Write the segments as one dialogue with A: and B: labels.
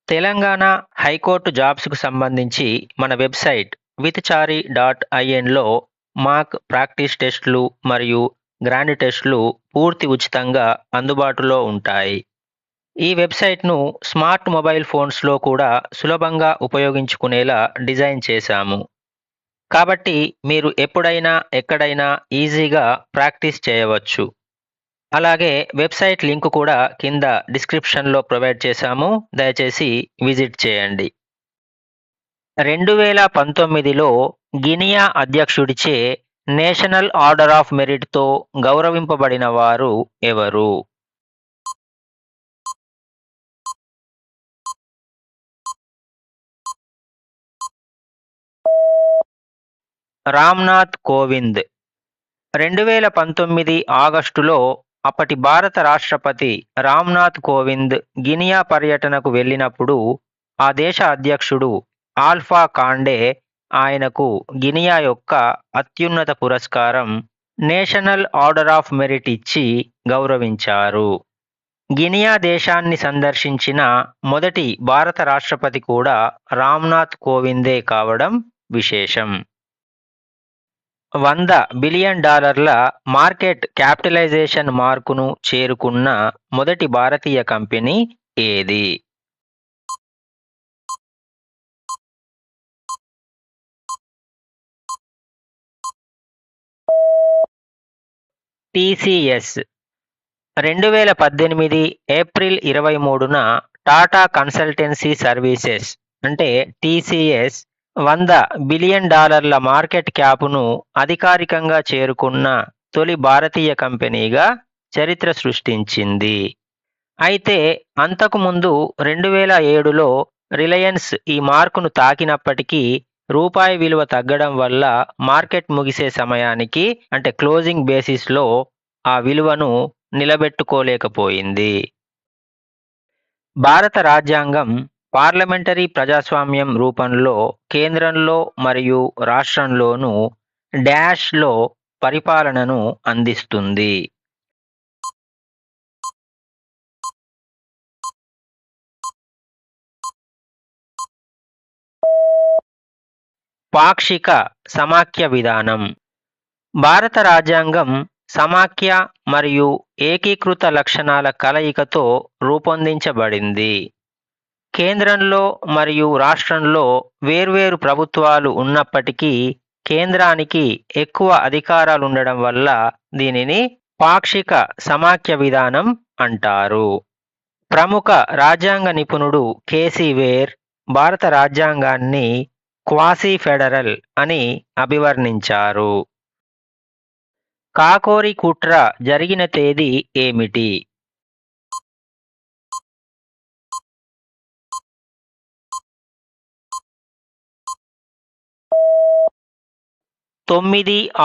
A: Telangana high court జాబ్స్‌కు సంబంధించి మన website విత్‌చారి.in.లో మాక్ practice టెస్ట్‌లు మరియు గ్రాండ్ టెస్ట్‌లు పూర్తి ఉచితంగా అందుబాటులో ఉంటాయి. ఈ వెబ్‌సైట్‌ను స్మార్ట్ మొబైల్ ఫోన్స్‌లో కూడా సులభంగా ఉపయోగించుకునేలా డిజైన్ చేశాము. కాబట్టి మీరు ఎప్పుడైనా, ఎక్కడైనా ఈజీగా ప్రాక్టీస్ చేయవచ్చు. అలాగే వెబ్‌సైట్ లింక్ కూడా కింద డిస్క్రిప్షన్‌లో ప్రొవైడ్ చేశాము. దయచేసి విజిట్ చేయండి. 2019లో గినియా అధ్యక్షుడిచే నేషనల్ ఆర్డర్ ఆఫ్ మెరిట్‌తో గౌరవింపబడిన వారు ఎవరు? రామ్‌నాథ్ కోవింద్. 2019 ఆగస్టులో అప్పటి భారత రాష్ట్రపతి రామ్‌నాథ్ కోవింద్ గినియా పర్యటనకు వెళ్ళినప్పుడు ఆ దేశ అధ్యక్షుడు ఆల్ఫా కాండే ఆయనకు గినియా యొక్క అత్యున్నత పురస్కారం నేషనల్ ఆర్డర్ ఆఫ్ మెరిట్ ఇచ్చి గౌరవించారు. గినియా దేశాన్ని సందర్శించిన మొదటి భారత రాష్ట్రపతి కూడా రామ్‌నాథ్ కోవిందే కావడం విశేషం. $100 బిలియన్ మార్కెట్ క్యాపిటలైజేషన్ మార్కును చేరుకున్న మొదటి భారతీయ కంపెనీ ఏది? టీసీఎస్. 2018 ఏప్రిల్ 23న టాటా కన్సల్టెన్సీ సర్వీసెస్ అంటే టీసీఎస్ $100 బిలియన్ మార్కెట్ క్యాపును అధికారికంగా చేరుకున్న తొలి భారతీయ కంపెనీగా చరిత్ర సృష్టించింది. అయితే అంతకుముందు 2007లో రిలయన్స్ ఈ మార్కును తాకినప్పటికీ రూపాయి విలువ తగ్గడం వల్ల మార్కెట్ ముగిసే సమయానికి అంటే క్లోజింగ్ బేసిస్లో ఆ విలువను నిలబెట్టుకోలేకపోయింది. భారత రాజ్యాంగం పార్లమెంటరీ ప్రజాస్వామ్యం రూపంలో కేంద్రంలో మరియు రాష్ట్రంలోనూ డాష్‌లో పరిపాలనను అందిస్తుంది. పాక్షిక సమాఖ్య విధానం. భారత రాజ్యాంగం సమాఖ్య మరియు ఏకీకృత లక్షణాల కలయికతో రూపొందించబడింది. కేంద్రంలో మరియు రాష్ట్రంలో వేర్వేరు ప్రభుత్వాలు ఉన్నప్పటికీ కేంద్రానికి ఎక్కువ అధికారాలుండడం వల్ల దీనిని పాక్షిక సమాఖ్య విధానం అంటారు. ప్రముఖ రాజ్యాంగ నిపుణుడు కేసీ వేర్ భారత రాజ్యాంగాన్ని క్వాసీ ఫెడరల్ అని అభివర్ణించారు. కాకోరి కుట్ర జరిగిన తేదీ ఏమిటి?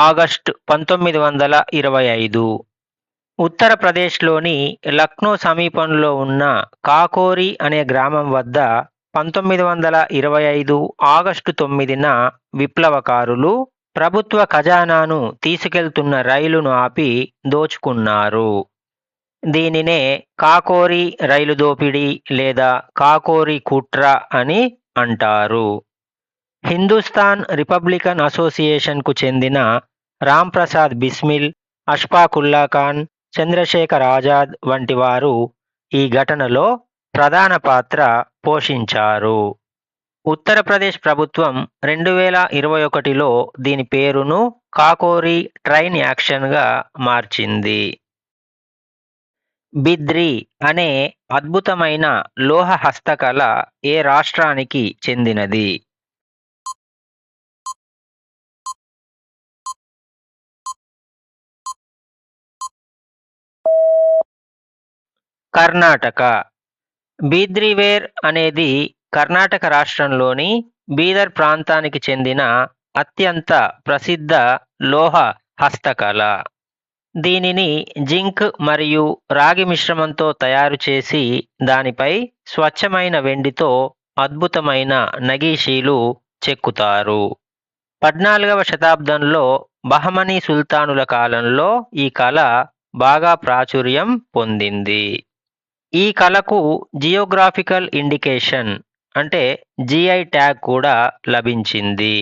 A: ఆగస్టు 9, 1925. ఉత్తరప్రదేశ్లోని లక్నో సమీపంలో ఉన్న కాకోరి అనే గ్రామం వద్ద 1925 ఆగస్టు 9న విప్లవకారులు ప్రభుత్వ ఖజానాను తీసుకెళ్తున్న రైలును ఆపి దోచుకున్నారు. దీనినే కాకోరి రైలు దోపిడీ లేదా కాకోరి కుట్ర అని అంటారు. హిందుస్థాన్ రిపబ్లికన్ అసోసియేషన్కు చెందిన రాంప్రసాద్ బిస్మిల్, అష్ఫాకుల్లా ఖాన్, చంద్రశేఖర్ ఆజాద్ వంటి వారు ఈ ఘటనలో ప్రధాన పాత్ర పోషించారు. ఉత్తరప్రదేశ్ ప్రభుత్వం 2021లో దీని పేరును కాకోరి ట్రైన్ యాక్షన్గా మార్చింది. బిద్రీ అనే అద్భుతమైన లోహ హస్తకళ ఏ రాష్ట్రానికి చెందినది? కర్ణాటక. బిద్రీవేర్ అనేది కర్ణాటక రాష్ట్రంలోని బీదర్ ప్రాంతానికి చెందిన అత్యంత ప్రసిద్ధ లోహ హస్తకళ. దీనిని జింక్ మరియు రాగి మిశ్రమంతో తయారు చేసి దానిపై స్వచ్ఛమైన వెండితో అద్భుతమైన నగీషీలు చెక్కుతారు. 14వ శతాబ్దంలో బహమనీ సుల్తానుల కాలంలో ఈ కళ బాగా ప్రాచుర్యం పొందింది. ఈ కళకు జియోగ్రాఫికల్ ఇండికేషన్ అంటే జిఐ ట్యాగ్ కూడా లభించింది.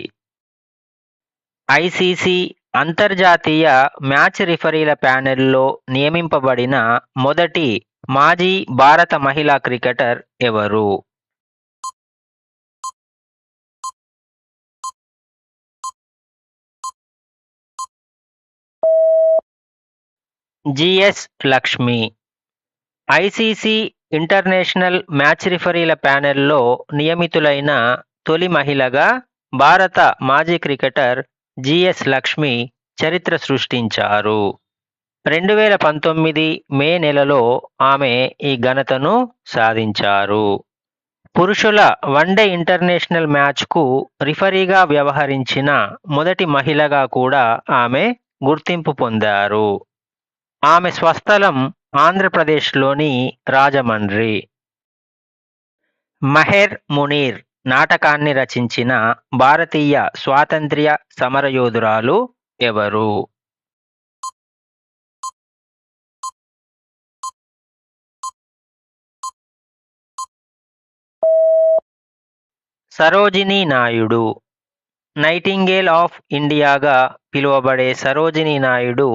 A: ఐసీసీ అంతర్జాతీయ మ్యాచ్ రిఫరీల ప్యానెల్లో నియమింపబడిన మొదటి మాజీ భారత మహిళా క్రికెటర్ ఎవరు? GS Lakshmi. ICC international match రిఫరీల ప్యానెల్లో నియమితులైన తొలి మహిళగా భారత మాజీ క్రికెటర్ జిఎస్ లక్ష్మి చరిత్ర సృష్టించారు. 2019 మే నెలలో ఆమె ఈ ఘనతను సాధించారు. పురుషుల వన్డే ఇంటర్నేషనల్ మ్యాచ్కు రిఫరీగా వ్యవహరించిన మొదటి మహిళగా కూడా ఆమె గుర్తింపు పొందారు. ఆమె స్వస్థలం ఆంధ్రప్రదేశ్లోని రాజమండ్రి. మహెర్ మునీర్ నాటకాన్ని రచించిన భారతీయ స్వాతంత్ర్య సమరయోధురాలు ఎవరు? సరోజినీ నాయుడు. నైటింగేల్ ఆఫ్ ఇండియాగా పిలువబడే సరోజినీ నాయుడు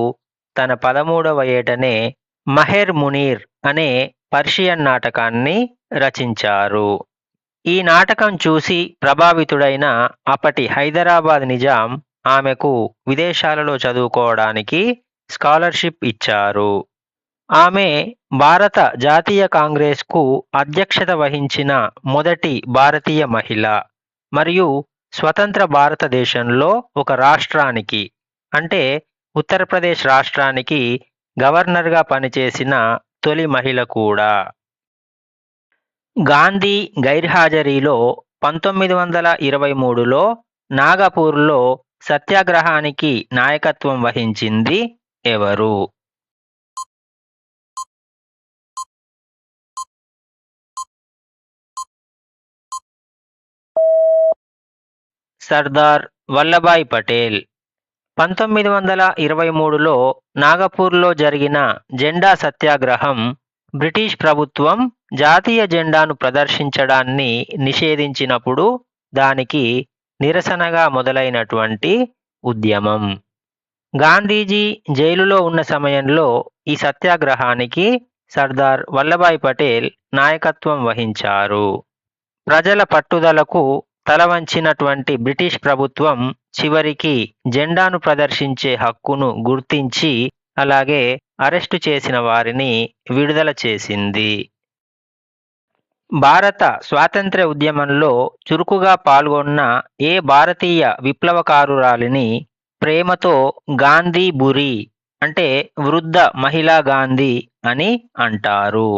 A: తన 13వ ఏటనే మహెర్ మునీర్ అనే పర్షియన్ నాటకాన్ని రచించారు. ఈ నాటకం చూసి ప్రభావితుడైన అప్పటి హైదరాబాద్ నిజాం ఆమెకు విదేశాలలో చదువుకోవడానికి స్కాలర్షిప్ ఇచ్చారు. ఆమె భారత జాతీయ కాంగ్రెస్కు అధ్యక్షత వహించిన మొదటి భారతీయ మహిళ మరియు స్వతంత్ర భారతదేశంలో ఒక రాష్ట్రానికి అంటే ఉత్తరప్రదేశ్ రాష్ట్రానికి గవర్నర్గా పనిచేసిన తొలి మహిళ కూడా. గాంధీ గైర్హాజరీలో 1923లో నాగపూర్లో సత్యాగ్రహానికి నాయకత్వం వహించింది ఎవరు? సర్దార్ వల్లభాయ్ పటేల్. 1923లో నాగపూర్లో జరిగిన జెండా సత్యాగ్రహం బ్రిటిష్ ప్రభుత్వం జాతీయ జెండాను ప్రదర్శించడాన్ని నిషేధించినప్పుడు దానికి నిరసనగా మొదలైనటువంటి ఉద్యమం. గాంధీజీ జైలులో ఉన్న సమయంలో ఈ సత్యాగ్రహానికి సర్దార్ వల్లభాయ్ పటేల్ నాయకత్వం వహించారు. ప్రజల పట్టుదలకు తలవంచినటువంటి బ్రిటిష్ ప్రభుత్వం చివరికి జెండాను ప్రదర్శించే హక్కును గుర్తించి అలాగే అరెస్టు చేసిన వారిని విడుదల చేసింది. భారత స్వాతంత్ర్య ఉద్యమంలో చురుకుగా పాల్గొన్న ఏ భారతీయ విప్లవకారురాలిని ప్రేమతో గాంధీ బురి అంటే వృద్ధ మహిళా గాంధీ అని అంటారు?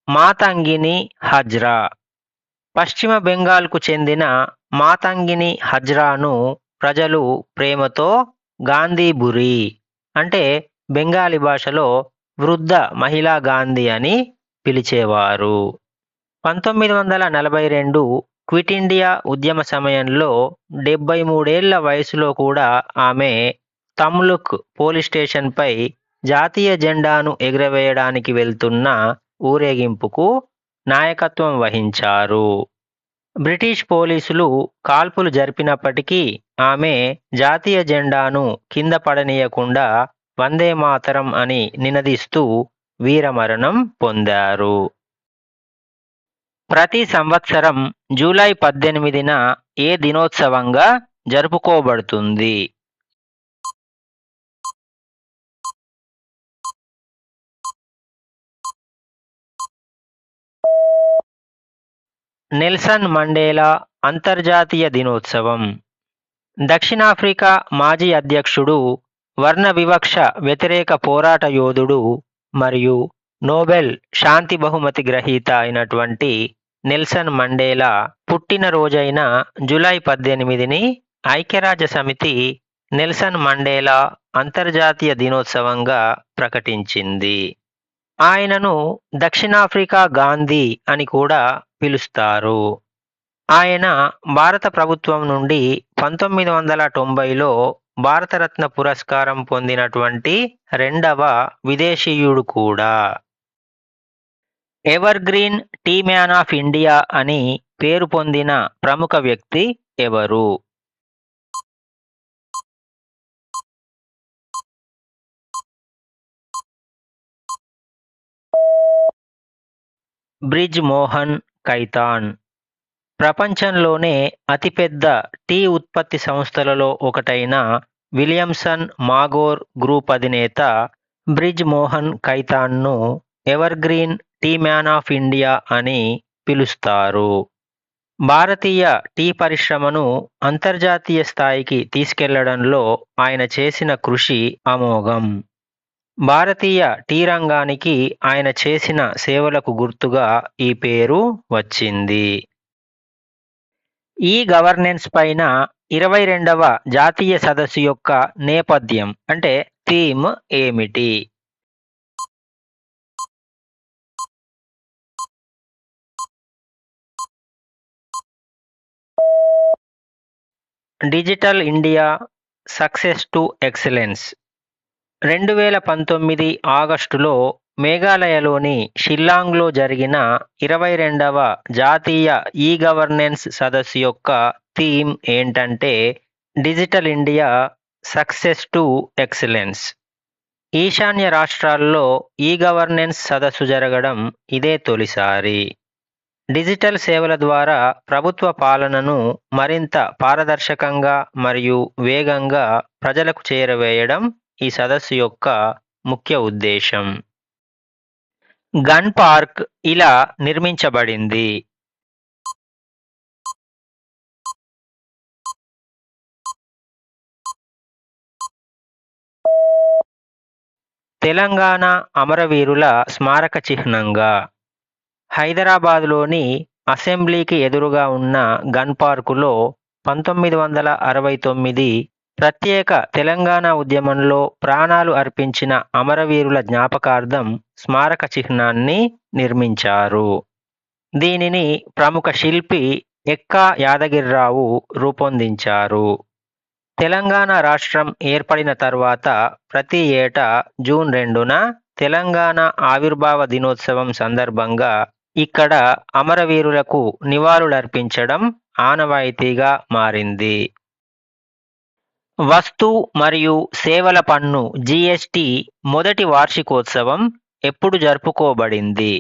A: మాతంగిని హజ్రా. పశ్చిమ బెంగాల్కు చెందిన మాతంగిని హజ్రాను ప్రజలు ప్రేమతో గాంధీ బురి అంటే బెంగాలీ భాషలో వృద్ధ మహిళా గాంధీ అని పిలిచేవారు. 1942 క్విట్ ఇండియా ఉద్యమ సమయంలో 73 ఏళ్ల వయసులో కూడా ఆమె తమ్లుక్ పోలీస్ స్టేషన్పై జాతీయ జెండాను ఎగురవేయడానికి వెళ్తున్న ఊరేగింపుకు నాయకత్వం వహించారు. బ్రిటిష్ పోలీసులు కాల్పులు జరిపినప్పటికీ ఆమె జాతీయ జెండాను కింద పడనీయకుండా వందే మాతరం అని నినదిస్తూ వీరమరణం పొందారు. ప్రతి సంవత్సరం జూలై 18న ఏ దినోత్సవంగా జరుపుకోబడుతుంది? నెల్సన్ మండేలా అంతర్జాతీయ దినోత్సవం. దక్షిణాఫ్రికా మాజీ అధ్యక్షుడు, వర్ణ వివక్ష వ్యతిరేక పోరాట యోధుడు మరియు నోబెల్ శాంతి బహుమతి గ్రహీత అయినటువంటి నెల్సన్ మండేలా పుట్టినరోజైన జూలై 18ని ఐక్యరాజ్య సమితి నెల్సన్ మండేలా అంతర్జాతీయ దినోత్సవంగా ప్రకటించింది. ఆయనను దక్షిణాఫ్రికా గాంధీ అని కూడా పిలుస్తారు. ఆయన భారత ప్రభుత్వం నుండి 1990లో భారతరత్న పురస్కారం పొందినటువంటి రెండవ విదేశీయుడు కూడా. Evergreen tea man of India అని పేరు పొందిన ప్రముఖ వ్యక్తి ఎవరు? బ్రిజ్ మోహన్ కైతాన్. ప్రపంచంలోనే అతిపెద్ద టీ ఉత్పత్తి సంస్థలలో ఒకటైన విలియమ్సన్ మాగోర్ గ్రూప్ అధినేత బ్రిజ్ మోహన్ కైతాన్ను evergreen tea man of India అని పిలుస్తారు. భారతీయ టీ పరిశ్రమను అంతర్జాతీయ స్థాయికి తీసుకెళ్లడంలో ఆయన చేసిన కృషి అమోఘం. భారతీయ టీ రంగానికి ఆయన చేసిన సేవలకు గుర్తుగా ఈ పేరు వచ్చింది. ఈ గవర్నెన్స్ పైన 22వ జాతీయ సదస్సు యొక్క నేపథ్యం అంటే థీమ్ ఏమిటి? Digital India success to excellence. 2019 ఆగస్టులో మేఘాలయలోని షిల్లాంగ్లో జరిగిన 22వ జాతీయ ఈ గవర్నెన్స్ సదస్సు యొక్క థీమ్ ఏంటంటే digital India success to excellence. ఈశాన్య రాష్ట్రాల్లో ఈ గవర్నెన్స్ సదస్సు జరగడం ఇదే తొలిసారి. డిజిటల్ సేవల ద్వారా ప్రభుత్వ పాలనను మరింత పారదర్శకంగా మరియు వేగంగా ప్రజలకు చేరవేయడం ఈ సదస్సు యొక్క ముఖ్య ఉద్దేశం. గన్ పార్క్ ఇలా నిర్మించబడింది. తెలంగాణ అమరవీరుల స్మారక చిహ్నంగా హైదరాబాద్లోని అసెంబ్లీకి ఎదురుగా ఉన్న గన్ పార్కులో 1969 ప్రత్యేక తెలంగాణ ఉద్యమంలో ప్రాణాలు అర్పించిన అమరవీరుల జ్ఞాపకార్థం స్మారక చిహ్నాన్ని నిర్మించారు. దీనిని ప్రముఖ శిల్పి ఎక్కా యాదగిరిరావు రూపొందించారు. తెలంగాణ రాష్ట్రం ఏర్పడిన తర్వాత ప్రతి ఏటా జూన్ 2న తెలంగాణ ఆవిర్భావ దినోత్సవం సందర్భంగా ఇక్కడ అమరవీరులకు నివాళులర్పించడం ఆనవాయితీగా మారింది. వస్తు మరియు సేవల పన్ను జిఎస్టి మొదటి వార్షికోత్సవం ఎప్పుడు జరుపుకోబడింది?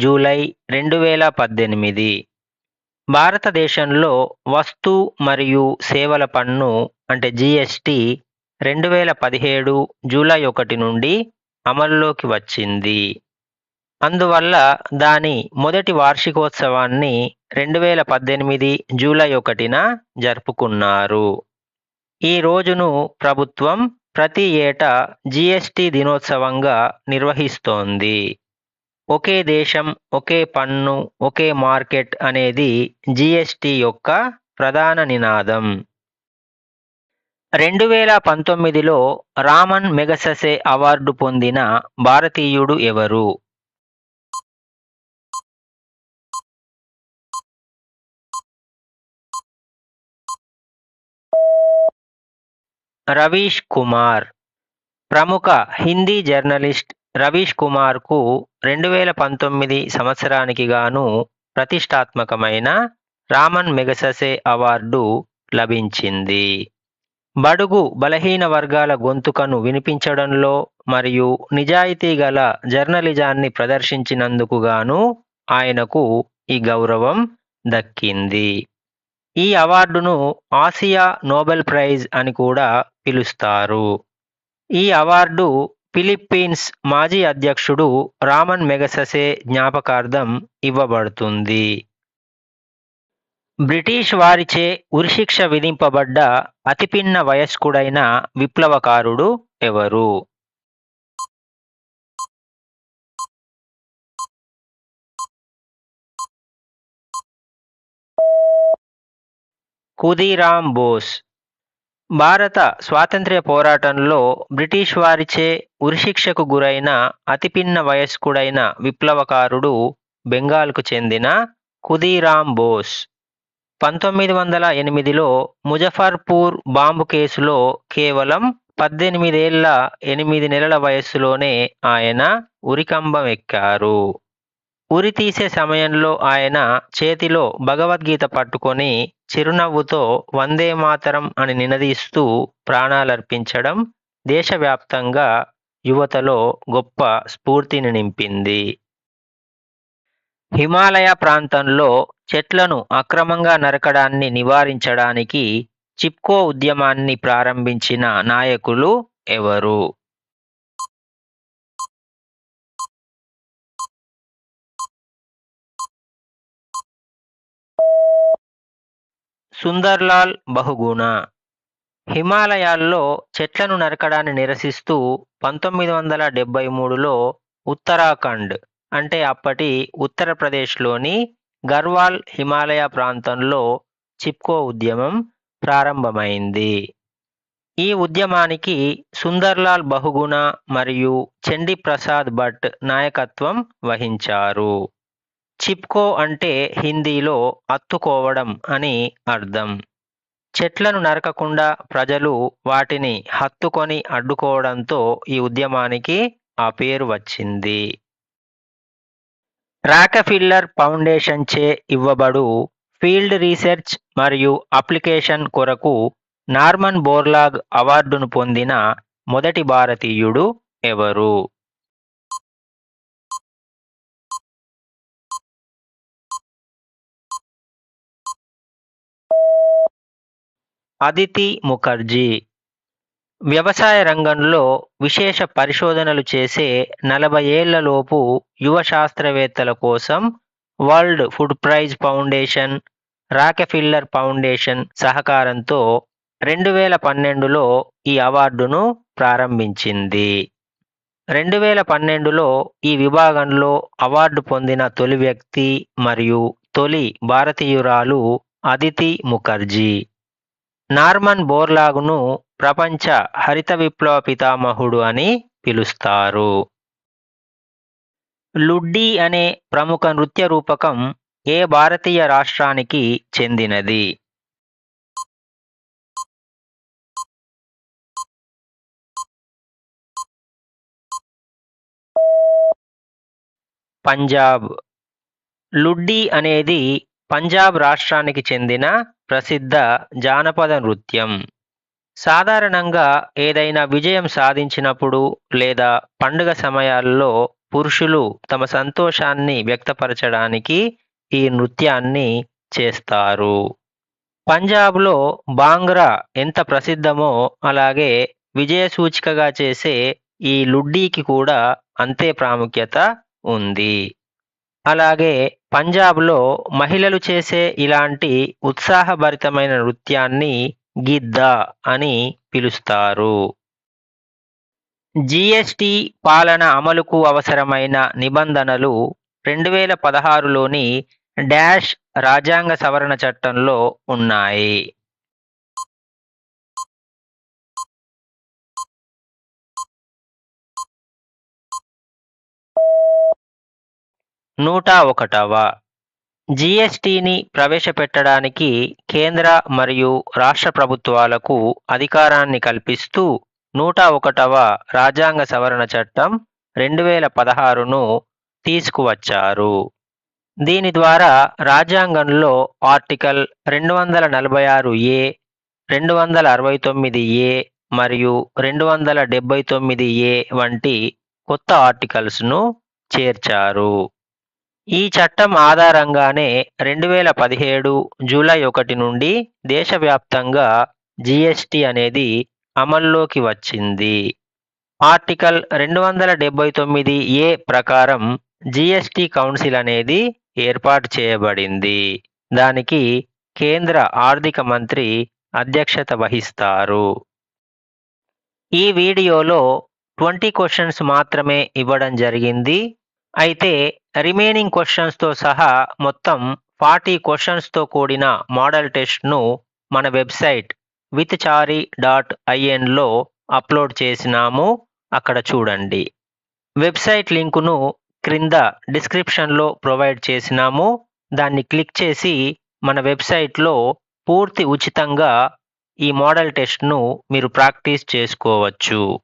A: జూలై 2018. భారతదేశంలో వస్తు మరియు సేవల పన్ను అంటే జిఎస్టి 2017 జూలై 1 నుండి అమల్లోకి వచ్చింది. అందువల్ల దాని మొదటి వార్షికోత్సవాన్ని 2018 జూలై 1న జరుపుకున్నారు. ఈ రోజును ప్రభుత్వం ప్రతి ఏటా జిఎస్టి దినోత్సవంగా నిర్వహిస్తోంది. ఒకే దేశం ఒకే పన్ను ఒకే మార్కెట్ అనేది జిఎస్టి యొక్క ప్రధాన నినాదం. 2019లో రామన్ మెగసెసే అవార్డు పొందిన భారతీయుడు ఎవరు? రవీష్ కుమార్. ప్రముఖ హిందీ జర్నలిస్ట్ రవీష్ కుమార్కు 2019 సంవత్సరానికి గాను ప్రతిష్టాత్మకమైన రామన్ మెగసెసే అవార్డు లభించింది. బడుగు బలహీన వర్గాల గొంతుకను వినిపించడంలో మరియు నిజాయితీ గల జర్నలిజాన్ని ప్రదర్శించినందుకు గాను ఆయనకు ఈ గౌరవం దక్కింది. ఈ అవార్డును ఆసియా నోబెల్ ప్రైజ్ అని కూడా పిలుస్తారు. ఈ అవార్డు ఫిలిప్పీన్స్ మాజీ అధ్యక్షుడు రామన్ మెగసెసే జ్ఞాపకార్థం ఇవ్వబడుతుంది. బ్రిటిష్ వారిచే ఉరిశిక్ష విధింపబడ్డ అతిపిన్న వయస్కుడైన విప్లవకారుడు ఎవరు? ఖుదీరామ్ బోస్. భారత స్వాతంత్ర్య పోరాటంలో బ్రిటిష్ వారిచే ఉరిశిక్షకు గురైన అతిపిన్న వయస్కుడైన విప్లవకారుడు బెంగాల్కు చెందిన ఖుదీరామ్ బోస్. 1908లో ముజఫర్పూర్ బాంబు కేసులో కేవలం 18 ఏళ్ల 8 నెలల వయస్సులోనే ఆయన ఉరికంబం ఎక్కారు. ఉరి తీసే సమయంలో ఆయన చేతిలో భగవద్గీత పట్టుకొని చిరునవ్వుతో వందే మాతరం అని నినదిస్తూ ప్రాణాలర్పించడం దేశవ్యాప్తంగా యువతలో గొప్ప స్ఫూర్తిని నింపింది. హిమాలయ ప్రాంతంలో చెట్లను అక్రమంగా నరకడాన్ని నివారించడానికి చిప్కో ఉద్యమాన్ని ప్రారంభించిన నాయకులు ఎవరు? సుందర్లాల్ బహుగుణ. హిమాలయాల్లో చెట్లను నరకడాన్ని నిరసిస్తూ 1973లో ఉత్తరాఖండ్ అంటే అప్పటి ఉత్తరప్రదేశ్లోని గర్వాల్ హిమాలయ ప్రాంతంలో చిప్కో ఉద్యమం ప్రారంభమైంది. ఈ ఉద్యమానికి సుందర్లాల్ బహుగుణ మరియు చండీ ప్రసాద్ భట్ నాయకత్వం వహించారు. చిప్కో అంటే హిందీలో అత్తుకోవడం అని అర్థం. చెట్లను నరకకుండా ప్రజలు వాటిని హత్తుకొని అడ్డుకోవడంతో ఈ ఉద్యమానికి ఆ పేరు వచ్చింది. రాకఫిల్లర్ ఫౌండేషన్ చే ఇవ్వబడు ఫీల్డ్ రీసెర్చ్ మరియు అప్లికేషన్ కొరకు నార్మన్ బోర్లాగ్ అవార్డును పొందిన మొదటి భారతీయుడు ఎవరు? అదితి ముఖర్జీ. వ్యవసాయ రంగంలో విశేష పరిశోధనలు చేసే 40 ఏళ్లలోపు యువ శాస్త్రవేత్తల కోసం world food prize foundation, Rockefeller foundation సహకారంతో 2012లో ఈ అవార్డును ప్రారంభించింది. 2012లో ఈ విభాగంలో అవార్డు పొందిన తొలి వ్యక్తి మరియు తొలి భారతీయురాలు అదితి ముఖర్జీ. నార్మన్ బోర్లాగ్ను ప్రపంచ హరిత విప్లవ పితామహుడు అని పిలుస్తారు. లుడ్డీ అనే ప్రముఖ నృత్య రూపకం ఏ భారతీయ రాష్ట్రానికి చెందినది? పంజాబ్. లుడ్డీ అనేది పంజాబ్ రాష్ట్రానికి చెందిన ప్రసిద్ధ జానపద నృత్యం. సాధారణంగా ఏదైనా విజయం సాధించినప్పుడు లేదా పండుగ సమయాల్లో పురుషులు తమ సంతోషాన్ని వ్యక్తపరచడానికి ఈ నృత్యాన్ని చేస్తారు. పంజాబ్లో బాంగ్రా ఎంత ప్రసిద్ధమో అలాగే విజయ సూచికగా చేసే ఈ లుడ్డీకి కూడా అంతే ప్రాముఖ్యత ఉంది. అలాగే పంజాబ్లో మహిళలు చేసే ఇలాంటి ఉత్సాహభరితమైన నృత్యాన్ని గిద్దా అని పిలుస్తారు. జీఎస్టీ పాలన అమలుకు అవసరమైన నిబంధనలు 2016లోని డాష్ రాజ్యాంగ సవరణ చట్టంలో ఉన్నాయి. నూట ఒకటవ జీఎస్టీని ప్రవేశపెట్టడానికి కేంద్ర మరియు రాష్ట్ర ప్రభుత్వాలకు అధికారాన్ని కల్పిస్తూ 101వ రాజ్యాంగ సవరణ చట్టం 2016ను తీసుకువచ్చారు. దీని ద్వారా రాజ్యాంగంలో ఆర్టికల్ 246A, 269A మరియు 279A వంటి కొత్త ఆర్టికల్స్ను చేర్చారు. ఈ చట్టం ఆధారంగానే 2017 జూలై 1 నుండి దేశవ్యాప్తంగా జీఎస్టీ అనేది అమల్లోకి వచ్చింది. ఆర్టికల్ 279A ప్రకారం జీఎస్టీ కౌన్సిల్ అనేది ఏర్పాటు చేయబడింది. దానికి కేంద్ర ఆర్థిక మంత్రి అధ్యక్షత వహిస్తారు. ఈ వీడియోలో 20 క్వశ్చన్స్ మాత్రమే ఇవ్వడం జరిగింది. అయితే రిమైనింగ్ క్వశ్చన్స్తో సహా మొత్తం 40 క్వశ్చన్స్తో కూడిన మోడల్ టెస్ట్ను మన వెబ్సైట్ withchari.inలో అప్లోడ్ చేసినాము, అక్కడ చూడండి. వెబ్సైట్ లింకును క్రింద డిస్క్రిప్షన్లో ప్రొవైడ్ చేసినాము, దాన్ని క్లిక్ చేసి మన వెబ్సైట్లో పూర్తి ఉచితంగా ఈ మోడల్ టెస్ట్ను మీరు ప్రాక్టీస్ చేసుకోవచ్చు.